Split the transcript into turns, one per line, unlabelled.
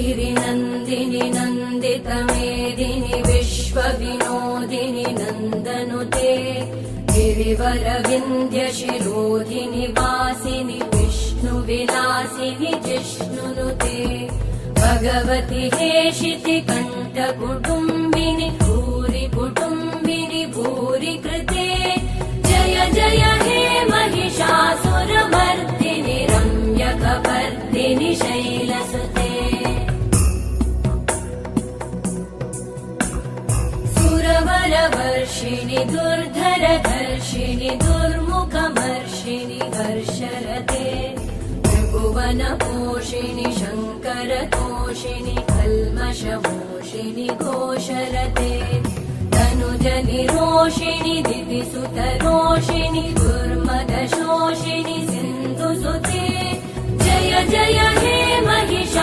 गिरिनन्दिनि नन्दितमेदिनि विश्वविनोदिनि नन्दनुते गिरिवरविन्द्यशिरोधिनि वासिनि विष्णुविलासिनि जिष्णुनुते भगवति हेशिति कण्ठकुटुम्बिनि भूरि कुटुम्बिनि भूरि कृते जय जय हे महिषासुरमर्दिनि रम्यकपर्दिनि शैलसुते सुरवरवर्षिणि दुर्धरधर्षिणि दुर्मुखमर्षिणि हर्षरते त्रिभुवनपोषिणि शङ्करतोषिणि कल्मषमोषिणि घोषरते तनुजनिरोषिणि दिविसुतरोषिणि दुर्मदशोषिणि सिन्धुसुते जय जय हे महिषा।